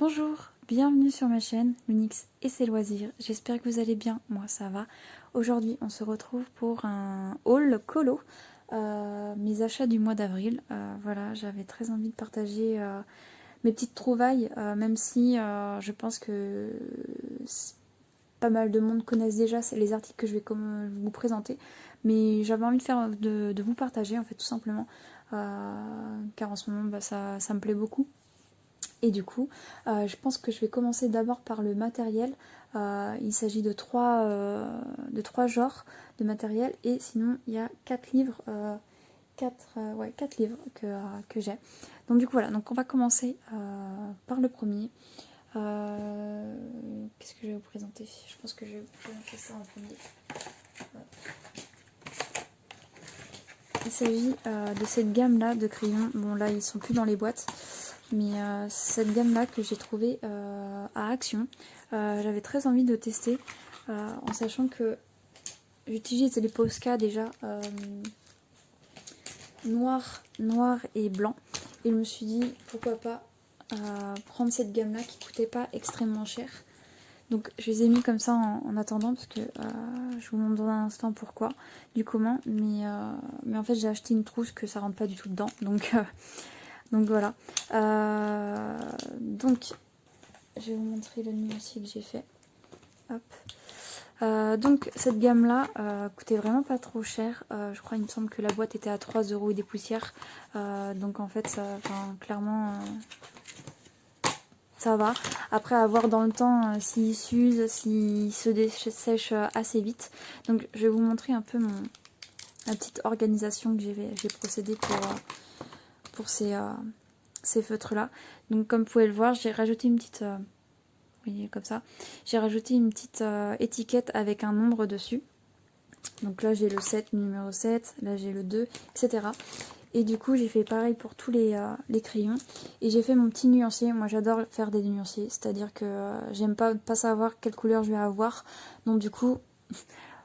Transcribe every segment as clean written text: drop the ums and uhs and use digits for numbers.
Bonjour, bienvenue sur ma chaîne Lunix et ses loisirs. J'espère que vous allez bien, moi ça va. Aujourd'hui on se retrouve pour un haul colo, mes achats du mois d'avril. Voilà, j'avais très envie de partager mes petites trouvailles, même si je pense que pas mal de monde connaissent déjà les articles que je vais vous présenter. Mais j'avais envie de vous partager en fait tout simplement, car en ce moment ça me plaît beaucoup. Et du coup, je pense que je vais commencer d'abord par le matériel. Il s'agit de trois genres de matériel. Et sinon, il y a 4 livres, 4 livres que j'ai. Donc du coup, voilà. Donc on va commencer par le premier. Qu'est-ce que je vais vous présenter? Je pense que je vais vous présenter ça en premier. Il s'agit de cette gamme-là de crayons. Bon, là, ils sont plus dans les boîtes. Mais cette gamme-là que j'ai trouvée à Action, j'avais très envie de tester, en sachant que j'utilise les Posca déjà noir et blanc. Et je me suis dit, pourquoi pas prendre cette gamme-là qui coûtait pas extrêmement cher. Donc je les ai mis comme ça en attendant, parce que je vous montre dans un instant pourquoi, du comment. Mais en fait j'ai acheté une trousse que ça rentre pas du tout dedans. Donc voilà. Donc je vais vous montrer le nuancier que j'ai fait. Hop. Donc cette gamme là coûtait vraiment pas trop cher. Je crois, il me semble que la boîte était à 3 € et des poussières. Donc en fait ça, clairement ça va. Après, à voir dans le temps s'il s'use, s'il se dessèche assez vite. Donc je vais vous montrer un peu la petite organisation que j'ai procédé pour ces feutres là. Donc comme vous pouvez le voir, j'ai rajouté une petite vous voyez, comme ça, j'ai rajouté une petite étiquette avec un nombre dessus. Donc là j'ai le 7, numéro 7, là j'ai le 2, etc. Et du coup j'ai fait pareil pour tous les crayons. Et j'ai fait mon petit nuancier. Moi j'adore faire des nuanciers, c'est-à-dire que j'aime pas savoir quelle couleur je vais avoir. Donc du coup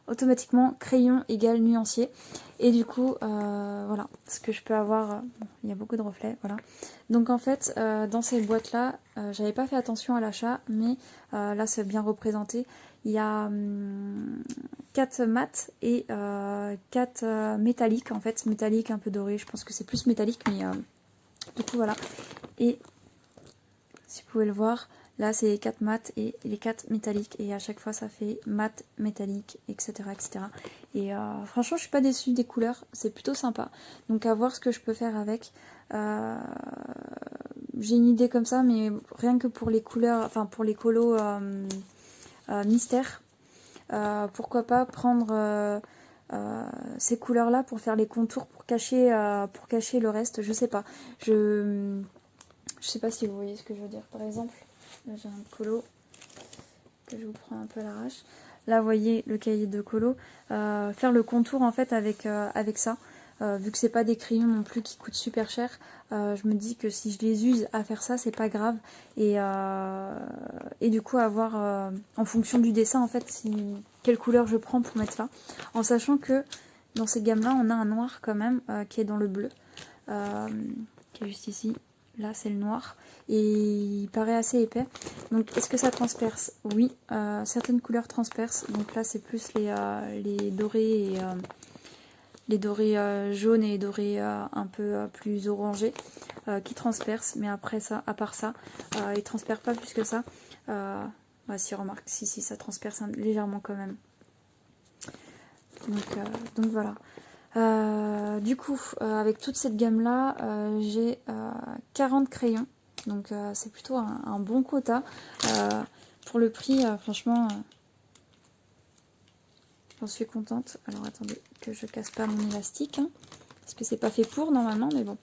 automatiquement crayon égale nuancier. Et du coup voilà ce que je peux avoir. Bon, il y a beaucoup de reflets, voilà. Donc en fait dans ces boîtes là j'avais pas fait attention à l'achat, mais là c'est bien représenté. Il y a 4 mat et 4 métalliques, en fait métallique un peu doré, je pense que c'est plus métallique, mais du coup voilà. Et si vous pouvez le voir, là c'est les 4 mat et les 4 métalliques, et à chaque fois ça fait mat, métallique, etc. etc. Et franchement je suis pas déçue des couleurs, c'est plutôt sympa. Donc à voir ce que je peux faire avec. J'ai une idée comme ça, mais rien que pour les couleurs, enfin pour les colos mystère, pourquoi pas prendre ces couleurs là pour faire les contours, pour cacher le reste. Je sais pas, je sais pas si vous voyez ce que je veux dire. Par exemple là j'ai un colo que je vous prends un peu à l'arrache. Là vous voyez le cahier de colo, faire le contour en fait avec ça. Vu que c'est pas des crayons non plus qui coûtent super cher, je me dis que si je les use à faire ça, c'est pas grave. Et du coup, avoir en fonction du dessin, en fait, quelle couleur je prends pour mettre là. En sachant que dans cette gamme-là, on a un noir quand même qui est dans le bleu, qui est juste ici. Là, c'est le noir. Et il paraît assez épais. Donc, est-ce que ça transperce? Oui, certaines couleurs transpercent. Donc là, c'est plus les dorés et les dorés jaunes et les dorés un peu plus orangés qui transpercent. Mais après ça, à part ça, ils transpercent pas plus que ça. Si remarque, si ça transperce légèrement quand même. Donc voilà. Du coup, avec toute cette gamme là, j'ai 40 crayons. Donc c'est plutôt un bon quota. Pour le prix, franchement, j'en suis contente. Alors attendez que je casse pas mon élastique, hein, parce que c'est pas fait pour normalement, mais bon.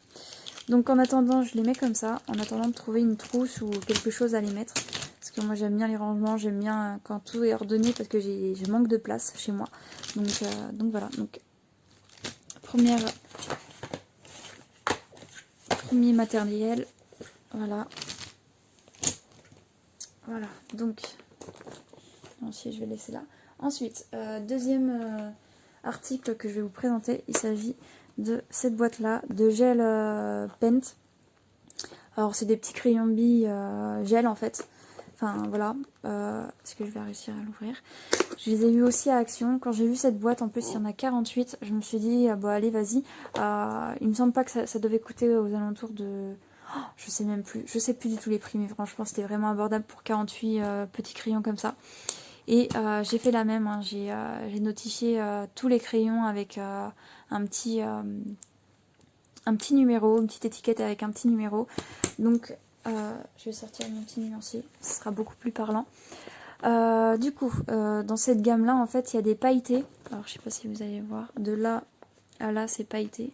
Donc en attendant, je les mets comme ça, en attendant de trouver une trousse ou quelque chose à les mettre. Parce que moi j'aime bien les rangements, j'aime bien quand tout est ordonné, parce que je manque de place chez moi. Donc voilà. Donc premier matériel, voilà. Voilà, donc non, si je vais laisser là. Ensuite, deuxième article que je vais vous présenter, il s'agit de cette boîte là de gel paint. Alors c'est des petits crayons de billes gel en fait. Enfin voilà, est-ce que je vais réussir à l'ouvrir? Je les ai vus aussi à Action. Quand j'ai vu cette boîte, en plus il y en a 48, je me suis dit, bon allez vas-y. Il me semble pas que ça devait coûter aux alentours de... Oh, je sais même plus, je sais plus du tout les prix, mais franchement c'était vraiment abordable pour 48 petits crayons comme ça. Et j'ai fait la même, hein. J'ai notifié tous les crayons avec un petit numéro, une petite étiquette avec un petit numéro. Donc je vais sortir mon petit nuancier, ce sera beaucoup plus parlant. Du coup, dans cette gamme-là, en fait, il y a des pailletés. Alors, je sais pas si vous allez voir. De là à là, c'est pailleté.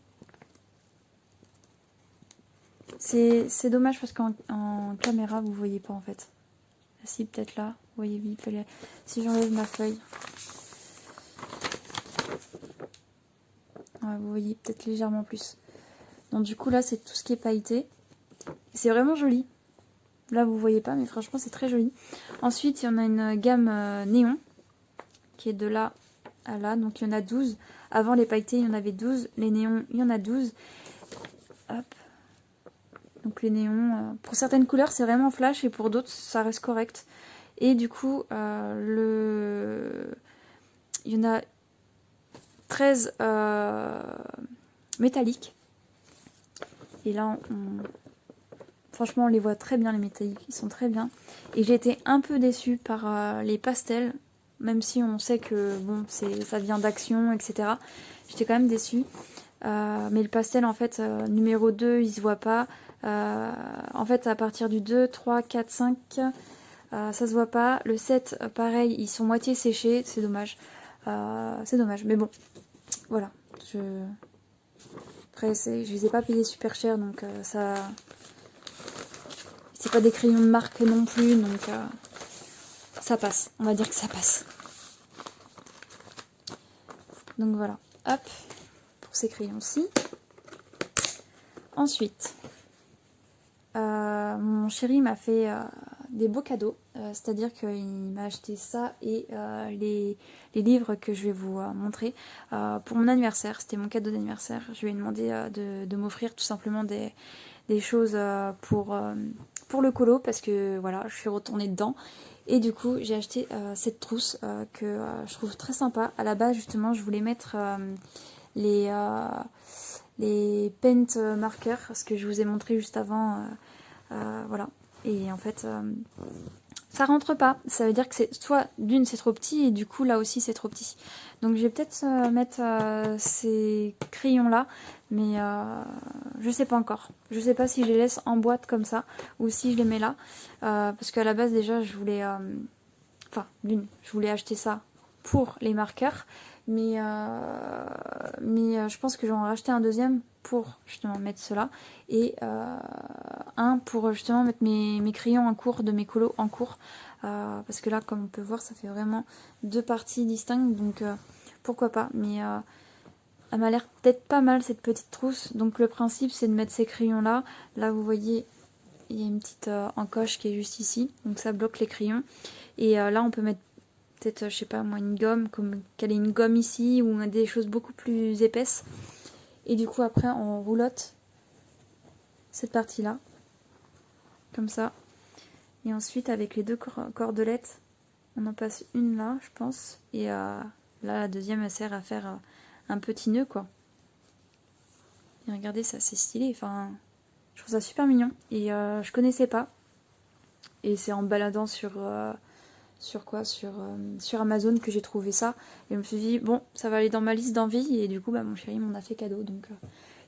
C'est dommage parce qu'en caméra, vous voyez pas, en fait. Si, peut-être là. Vous voyez vite. Si j'enlève ma feuille. Ouais, vous voyez peut-être légèrement plus. Donc, du coup, là, c'est tout ce qui est pailleté. C'est vraiment joli. Là, vous voyez pas, mais franchement, c'est très joli. Ensuite, il y en a une gamme néon, qui est de là à là. Donc, il y en a 12. Avant, les pailletés, il y en avait 12. Les néons, il y en a 12. Hop. Donc, les néons, pour certaines couleurs, c'est vraiment flash. Et pour d'autres, ça reste correct. Et du coup, il y en a 13 métalliques. Et là, franchement, on les voit très bien, les métalliques. Ils sont très bien. Et j'ai été un peu déçue par les pastels. Même si on sait que bon, ça vient d'Action, etc. J'étais quand même déçue. Mais le pastel, en fait, numéro 2, il se voit pas. En fait, à partir du 2, 3, 4, 5, ça se voit pas. Le 7, pareil, ils sont moitié séchés. C'est dommage. C'est dommage. Mais bon, voilà. Après, je les ai pas payés super cher, donc ça... C'est pas des crayons de marque non plus, donc ça passe. On va dire que ça passe. Donc voilà. Hop, pour ces crayons-ci. Ensuite, mon chéri m'a fait des beaux cadeaux. C'est-à-dire qu'il m'a acheté ça et les livres que je vais vous montrer pour mon anniversaire. C'était mon cadeau d'anniversaire. Je lui ai demandé de m'offrir tout simplement des choses pour le colo parce que voilà, je suis retournée dedans. Et du coup, j'ai acheté cette trousse que je trouve très sympa. À la base, justement, je voulais mettre les paint marqueurs, ce que je vous ai montré juste avant. Voilà. Et en fait, ça rentre pas. Ça veut dire que c'est soit d'une c'est trop petit et du coup là aussi c'est trop petit. Donc je vais peut-être mettre ces crayons là, mais je sais pas encore. Je sais pas si je les laisse en boîte comme ça ou si je les mets là. Parce qu'à la base déjà je voulais... Enfin, je voulais acheter ça pour les marqueurs. Mais je pense que j'en vais racheter un deuxième pour justement mettre cela. Et un pour justement mettre mes crayons en cours, de mes colos en cours. Parce que là, comme on peut voir, ça fait vraiment deux parties distinctes. Donc pourquoi pas. Mais elle m'a l'air peut-être pas mal cette petite trousse. Donc le principe c'est de mettre ces crayons là. Là vous voyez, il y a une petite encoche qui est juste ici. Donc ça bloque les crayons. Et là on peut mettre peut-être, je sais pas moi, une gomme, comme qu'elle ait une gomme ici, ou des choses beaucoup plus épaisses. Et du coup, après, on roulotte cette partie-là, comme ça. Et ensuite, avec les deux cordelettes, on en passe une là, je pense. Et là, la deuxième, elle sert à faire un petit nœud, quoi. Et regardez, ça, c'est stylé. Enfin, je trouve ça super mignon. Et je connaissais pas. Et c'est en baladant sur Amazon que j'ai trouvé ça. Et je me suis dit, bon, ça va aller dans ma liste d'envie. Et du coup, mon chéri m'en a fait cadeau. Donc,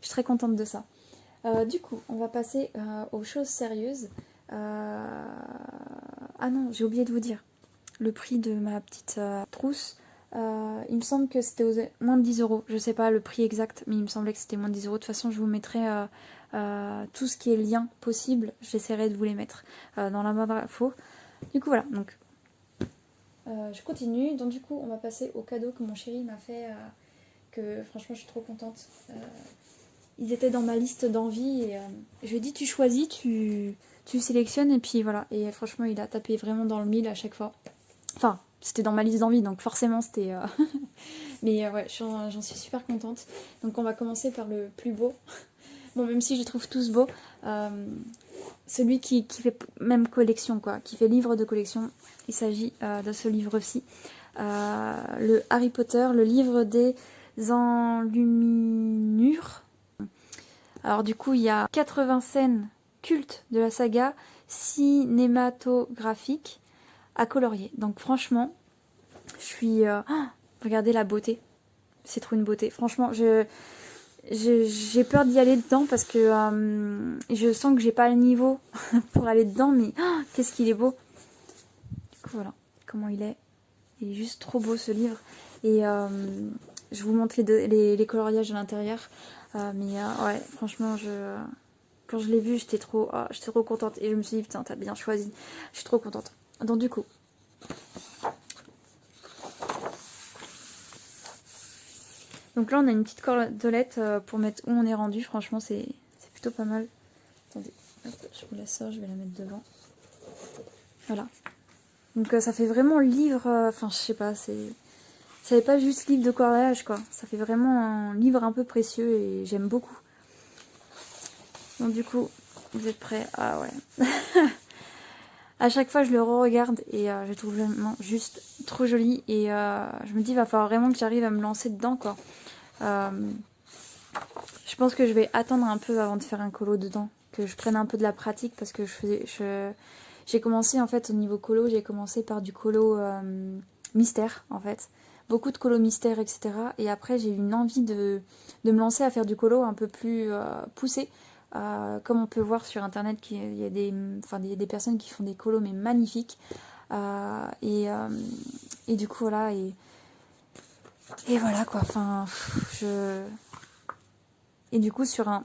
je suis très contente de ça. Du coup, on va passer aux choses sérieuses. Ah non, j'ai oublié de vous dire. Le prix de ma petite trousse. Il me semble que c'était moins de 10 euros. Je sais pas le prix exact, mais il me semblait que c'était moins de 10 euros. De toute façon, je vous mettrai tout ce qui est lien possible. J'essaierai de vous les mettre dans la barre d'infos. Du coup, voilà. Donc, je continue. Donc, du coup, on va passer au cadeau que mon chéri m'a fait. Que franchement, je suis trop contente. Ils étaient dans ma liste d'envie. Et je lui ai dit, tu choisis, tu sélectionnes. Et puis voilà. Et franchement, il a tapé vraiment dans le mille à chaque fois. Enfin, c'était dans ma liste d'envie, donc forcément c'était... Mais ouais, j'en suis super contente. Donc on va commencer par le plus beau. Bon, même si je les trouve tous beaux. celui qui fait même collection, quoi, qui fait livre de collection. Il s'agit de ce livre-ci. Le Harry Potter, le livre des enluminures. Alors du coup, il y a 80 scènes cultes de la saga cinématographique à colorier. Donc franchement, je suis... regardez la beauté. C'est trop une beauté. Franchement, j'ai peur d'y aller dedans parce que je sens que j'ai pas le niveau pour aller dedans, mais qu'est-ce qu'il est beau. Du coup, voilà comment il est. Il est juste trop beau ce livre. Et je vous montre les coloriages de l'intérieur. Mais ouais, franchement, quand je l'ai vu, j'étais trop contente. Et je me suis dit, putain, t'as bien choisi. Je suis trop contente. Donc du coup... Donc là, on a une petite cordelette pour mettre où on est rendu. Franchement, c'est plutôt pas mal. Attendez, hop, je vous la sors, je vais la mettre devant. Voilà. Donc ça fait vraiment livre, enfin je sais pas, ça fait pas juste livre de coloriage quoi. Ça fait vraiment un livre un peu précieux et j'aime beaucoup. Donc du coup, vous êtes prêts? Ah ouais. À chaque fois je le re-regarde et je le trouve vraiment juste trop joli. Et je me dis, il va falloir vraiment que j'arrive à me lancer dedans quoi. Je pense que je vais attendre un peu avant de faire un colo dedans. Que je prenne un peu de la pratique parce que j'ai commencé en fait au niveau colo, j'ai commencé par du colo mystère en fait. Beaucoup de colo mystère, etc. Et après j'ai eu une envie de me lancer à faire du colo un peu plus poussé. Comme on peut voir sur internet, il y a des personnes qui font des colos mais magnifiques. Et du coup voilà, et voilà quoi, enfin Et du coup sur un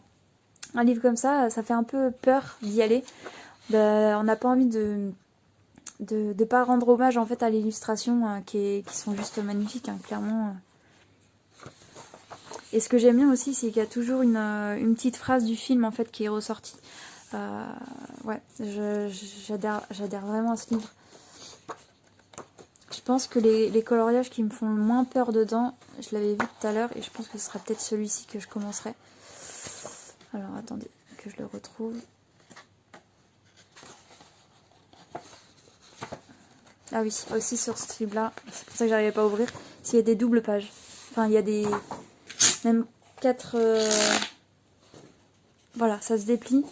livre comme ça fait un peu peur d'y aller. On n'a pas envie de pas rendre hommage en fait à l'illustration qui sont juste magnifiques, hein, clairement. Et ce que j'aime bien aussi, c'est qu'il y a toujours une petite phrase du film en fait qui est ressortie. Ouais, j'adhère vraiment à ce livre. Je pense que les coloriages qui me font le moins peur dedans, je l'avais vu tout à l'heure et je pense que ce sera peut-être celui-ci que je commencerai. Alors attendez que je le retrouve. Ah oui, aussi sur ce livre-là, c'est pour ça que j'arrivais pas à ouvrir, s'il y a des doubles pages. Enfin, il y a même 4... Voilà, ça se déplie.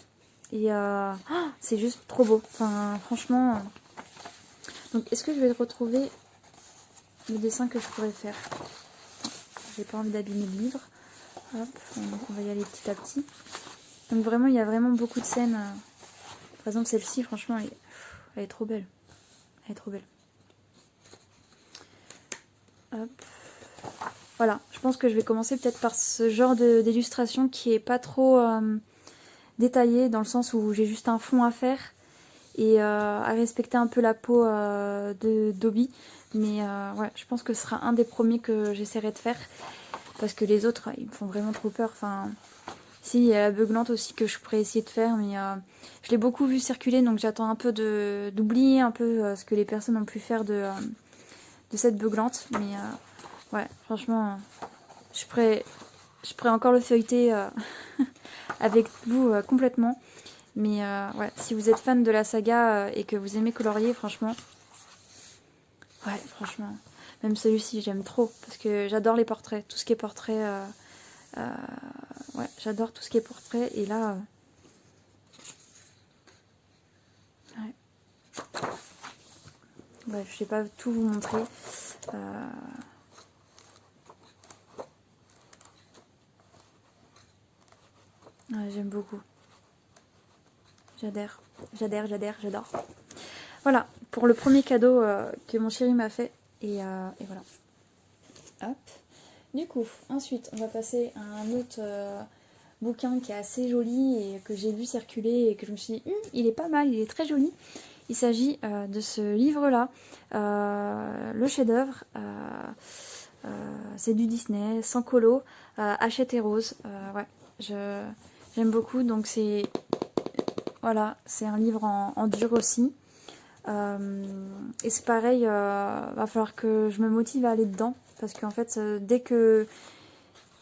Et c'est juste trop beau. Enfin, franchement... Donc, est-ce que je vais retrouver le dessin que je pourrais faire? J'ai pas envie d'abîmer le livre. Hop, on va y aller petit à petit. Donc vraiment, il y a vraiment beaucoup de scènes. Par exemple, celle-ci, franchement, elle est trop belle. Elle est trop belle. Hop. Voilà, je pense que je vais commencer peut-être par ce genre d'illustration qui est pas trop détaillé, dans le sens où j'ai juste un fond à faire et à respecter un peu la peau de Dobby. Mais ouais, je pense que ce sera un des premiers que j'essaierai de faire. Parce que les autres, ils me font vraiment trop peur. Enfin, si, il y a la beuglante aussi que je pourrais essayer de faire. Mais je l'ai beaucoup vu circuler, donc j'attends un peu d'oublier un peu ce que les personnes ont pu faire de cette beuglante. Mais ouais, franchement, je pourrais encore le feuilleter avec vous complètement. Mais ouais, si vous êtes fan de la saga et que vous aimez colorier, franchement, ouais, franchement, même celui-ci, j'aime trop. Parce que j'adore les portraits, tout ce qui est portrait. Ouais, j'adore tout ce qui est portrait. Et là, ouais. Bref, je vais pas tout vous montrer. Ouais, j'aime beaucoup. J'adore. Voilà, pour le premier cadeau que mon chéri m'a fait. Et voilà. Hop. Du coup, ensuite, on va passer à un autre bouquin qui est assez joli et que j'ai vu circuler et que je me suis dit, il est pas mal, il est très joli. Il s'agit de ce livre-là, le chef-d'œuvre. C'est du Disney, sans colo, Hachette et Rose. Ouais, j'aime beaucoup. Donc c'est voilà, c'est un livre en dur aussi. Et c'est pareil, va falloir que je me motive à aller dedans. Parce qu'en fait, dès que...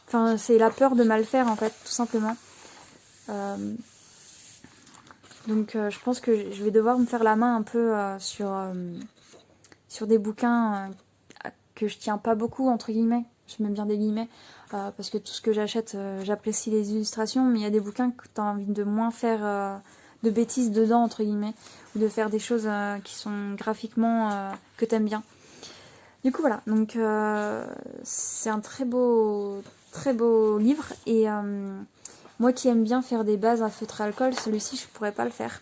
Enfin, c'est la peur de mal faire, en fait, tout simplement. Donc je pense que je vais devoir me faire la main un peu sur des bouquins que je tiens pas beaucoup, entre guillemets. Je mets bien des guillemets, parce que tout ce que j'achète, j'apprécie les illustrations, mais il y a des bouquins que tu as envie de moins faire de bêtises dedans, entre guillemets, ou de faire des choses qui sont graphiquement que t'aimes bien. Du coup voilà, donc c'est un très beau livre, et moi qui aime bien faire des bases à feutre à alcool, celui-ci je pourrais pas le faire,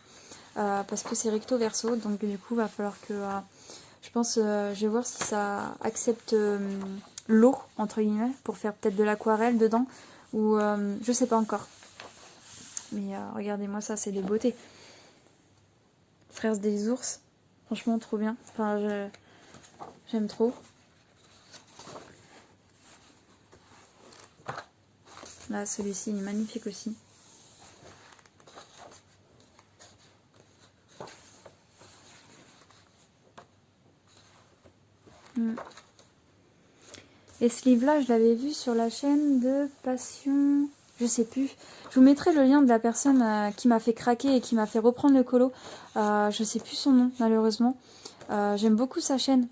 parce que c'est recto verso, donc du coup va falloir que je pense je vais voir si ça accepte l'eau entre guillemets pour faire peut-être de l'aquarelle dedans, ou je sais pas encore. Mais regardez-moi ça, c'est des beautés. Frères des ours, franchement trop bien. Enfin j'aime trop. Là celui-ci il est magnifique aussi. Et ce livre-là, je l'avais vu sur la chaîne de Passion... Je sais plus. Je vous mettrai le lien de la personne qui m'a fait craquer et qui m'a fait reprendre le colo. Je sais plus son nom, malheureusement. J'aime beaucoup sa chaîne.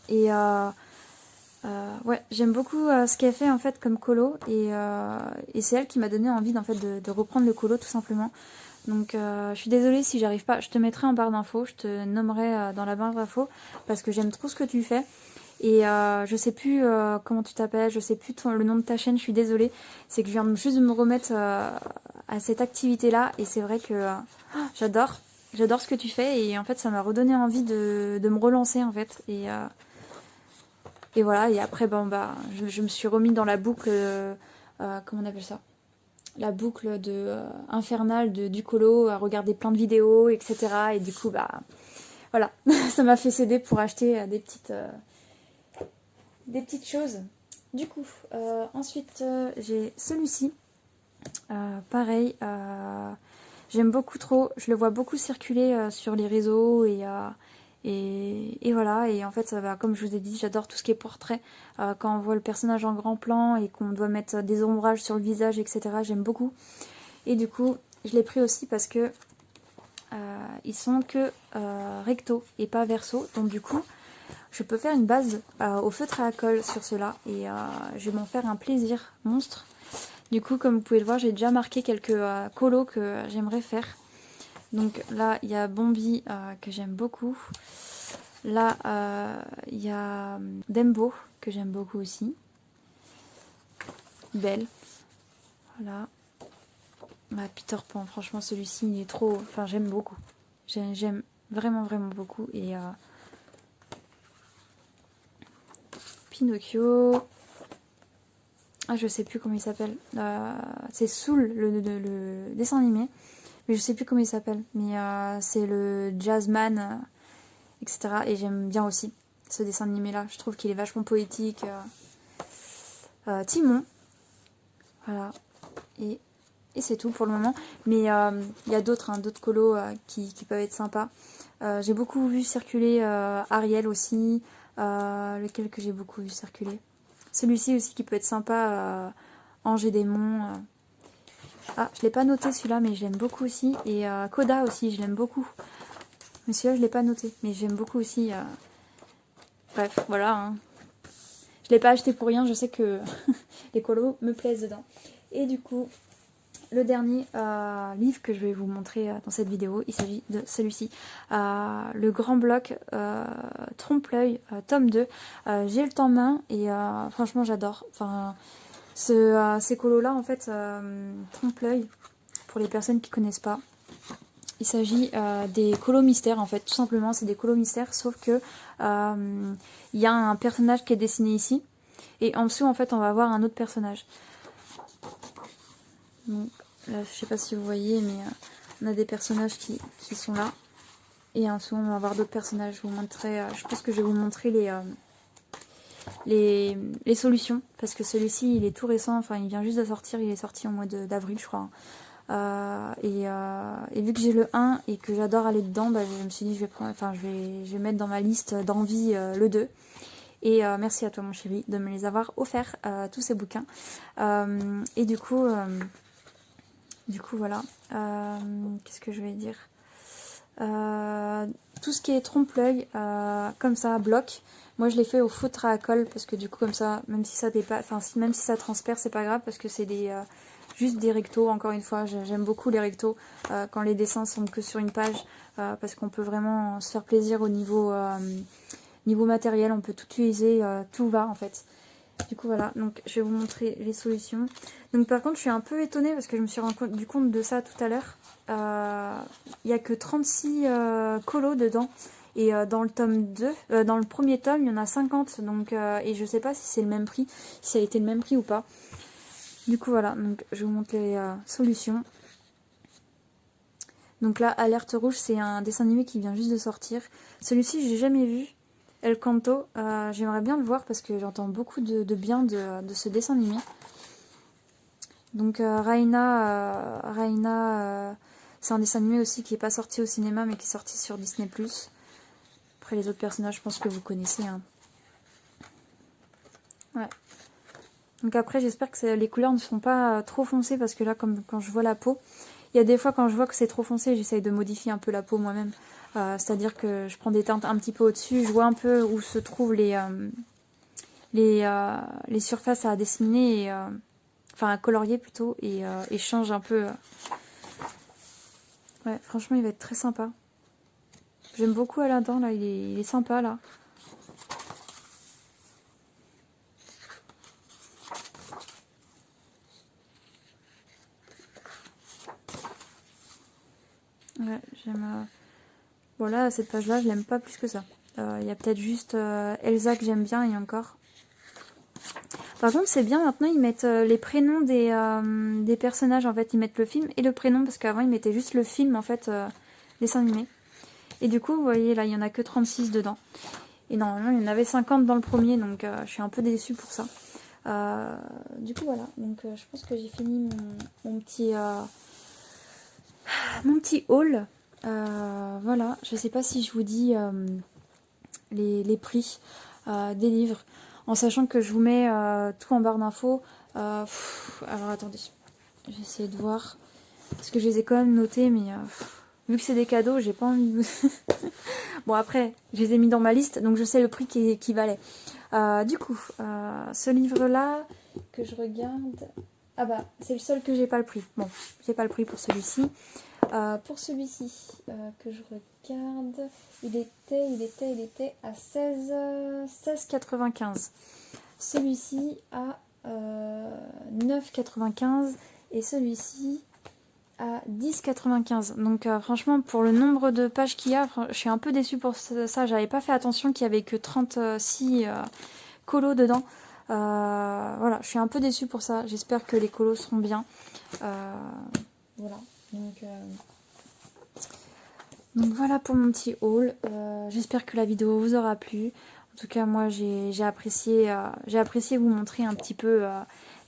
Et ouais, j'aime beaucoup ce qu'elle fait en fait comme colo. Et c'est elle qui m'a donné envie en fait, de reprendre le colo, tout simplement. Donc je suis désolée si j'arrive pas. Je te mettrai en barre d'infos. Je te nommerai dans la barre d'infos. Parce que j'aime trop ce que tu fais. Et je sais plus comment tu t'appelles, je sais plus le nom de ta chaîne, je suis désolée. C'est que je viens juste de me remettre à cette activité-là, et c'est vrai que j'adore ce que tu fais, et en fait ça m'a redonné envie de me relancer en fait. Et voilà, et après bon bah je me suis remis dans la boucle, comment on appelle ça, la boucle infernale du colo, à regarder plein de vidéos, etc. Et du coup bah voilà, ça m'a fait céder pour acheter des petites choses. Du coup, ensuite j'ai celui-ci. Pareil, j'aime beaucoup trop. Je le vois beaucoup circuler sur les réseaux, et voilà. Et en fait, comme je vous ai dit, j'adore tout ce qui est portrait. Quand on voit le personnage en grand plan et qu'on doit mettre des ombrages sur le visage, etc., j'aime beaucoup. Et du coup, je l'ai pris aussi parce que ils sont que recto et pas verso. Donc du coup, je peux faire une base au feutre à alcool sur cela, et je vais m'en faire un plaisir monstre. Du coup, comme vous pouvez le voir, j'ai déjà marqué quelques colos que j'aimerais faire. Donc là, il y a Bombi que j'aime beaucoup. Là, il y a Dembo que j'aime beaucoup aussi. Belle. Voilà. Peter Pan, franchement, celui-ci, il est trop... Enfin, j'aime beaucoup. J'aime vraiment, vraiment beaucoup. Et... Pinocchio. Ah, je sais plus comment il s'appelle. C'est Soul, le dessin animé. Mais je sais plus comment il s'appelle. Mais c'est le Jazzman, etc. Et j'aime bien aussi ce dessin animé-là. Je trouve qu'il est vachement poétique. Timon. Voilà. Et c'est tout pour le moment. Mais il y a d'autres colos qui peuvent être sympas. J'ai beaucoup vu circuler Ariel aussi. Lequel que j'ai beaucoup vu circuler. Celui-ci aussi qui peut être sympa, Angers Démon. Ah, je l'ai pas noté celui-là, mais je l'aime beaucoup aussi. Et Coda aussi, je l'aime beaucoup. Mais celui-là, je l'ai pas noté, mais j'aime beaucoup aussi. Bref, voilà. Hein. Je l'ai pas acheté pour rien, je sais que les colos me plaisent dedans. Et du coup, le dernier livre que je vais vous montrer dans cette vidéo, il s'agit de celui-ci. Le Grand Bloc, Trompe-l'œil, tome 2. J'ai le temps main, et franchement j'adore. Enfin, ces colos-là, en fait, Trompe-l'œil, pour les personnes qui connaissent pas, il s'agit des colos mystères, en fait, tout simplement. C'est des colos mystères, sauf que il y a un personnage qui est dessiné ici, et en dessous, en fait, on va avoir un autre personnage. Donc, là, je sais pas si vous voyez, mais on a des personnages qui sont là. Et en dessous, on va avoir d'autres personnages. Je vous montrerai, je pense que je vais vous montrer les solutions. Parce que celui-ci, il est tout récent. Enfin, il vient juste de sortir. Il est sorti au mois d'avril, je crois. Et vu que j'ai le 1 et que j'adore aller dedans, bah, je me suis dit, je vais mettre dans ma liste d'envie le 2. Et merci à toi, mon chéri, de me les avoir offerts, tous ces bouquins. Et du coup, voilà. Qu'est-ce que je vais dire? Tout ce qui est trompe-l'œil, comme ça, bloc. Moi, je l'ai fait au feutre à colle parce que du coup, comme ça, même si ça dépasse, enfin, même si ça transperce, c'est pas grave parce que c'est juste des rectos. Encore une fois, j'aime beaucoup les rectos quand les dessins sont que sur une page parce qu'on peut vraiment se faire plaisir au niveau matériel. On peut tout utiliser, tout va en fait. Du coup, voilà. Donc, je vais vous montrer les solutions. Donc, par contre, je suis un peu étonnée parce que je me suis rendu compte de ça tout à l'heure. Il n'y a que 36 colos dedans. Et dans le tome 2, dans le premier tome, il y en a 50. Donc, et je sais pas si c'est le même prix, si ça a été le même prix ou pas. Du coup, voilà. Donc, je vous montre les solutions. Donc là, Alerte Rouge, c'est un dessin animé qui vient juste de sortir. Celui-ci, je l'ai jamais vu. El Canto, j'aimerais bien le voir parce que j'entends beaucoup de bien de ce dessin animé. Donc Raina, c'est un dessin animé aussi qui n'est pas sorti au cinéma mais qui est sorti sur Disney+. Après les autres personnages, je pense que vous connaissez. Hein. Ouais. Donc après, j'espère que les couleurs ne sont pas trop foncées parce que là, comme quand je vois la peau, il y a des fois quand je vois que c'est trop foncé, j'essaye de modifier un peu la peau moi-même. C'est-à-dire que je prends des teintes un petit peu au-dessus, je vois un peu où se trouvent les surfaces à dessiner, enfin à colorier plutôt, et change un peu. Ouais, franchement, il va être très sympa. J'aime beaucoup Aladdin, là, il est sympa, là. Ouais, j'aime... Bon, là, cette page-là, je l'aime pas plus que ça. Il y a peut-être juste Elsa que j'aime bien, et encore. Par contre, c'est bien, maintenant, ils mettent les prénoms des personnages, en fait. Ils mettent le film et le prénom, parce qu'avant, ils mettaient juste le film, en fait, dessin animé. Et du coup, vous voyez, là, il y en a que 36 dedans. Et normalement, il y en avait 50 dans le premier, donc je suis un peu déçue pour ça. Du coup, voilà. Donc, je pense que j'ai fini mon petit haul. Voilà. Je sais pas si je vous dis les prix des livres. En sachant que je vous mets tout en barre d'infos. Alors, attendez. J'ai essayé de voir. Parce que je les ai quand même notés, mais... vu que c'est des cadeaux, j'ai pas envie de... Bon, après, je les ai mis dans ma liste, donc je sais le prix qui valait. Du coup, ce livre-là, que je regarde... Ah bah, c'est le seul que j'ai pas le prix. Bon, j'ai pas le prix pour celui-ci. Pour celui-ci, que je regarde, il était à 16,95. Celui-ci à 9,95 et celui-ci à 10,95. Donc franchement, pour le nombre de pages qu'il y a, je suis un peu déçue pour ça. J'avais pas fait attention qu'il y avait que 36 colos dedans. Voilà, je suis un peu déçue pour ça. J'espère que les colos seront bien. Voilà. Donc voilà pour mon petit haul. J'espère que la vidéo vous aura plu. En tout cas, moi, j'ai apprécié vous montrer un petit peu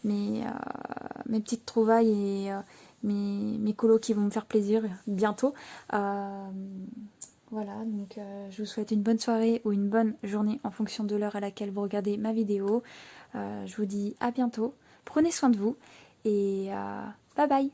mes petites trouvailles et mes colos qui vont me faire plaisir bientôt. Voilà, donc je vous souhaite une bonne soirée ou une bonne journée en fonction de l'heure à laquelle vous regardez ma vidéo. Je vous dis à bientôt. Prenez soin de vous et bye bye.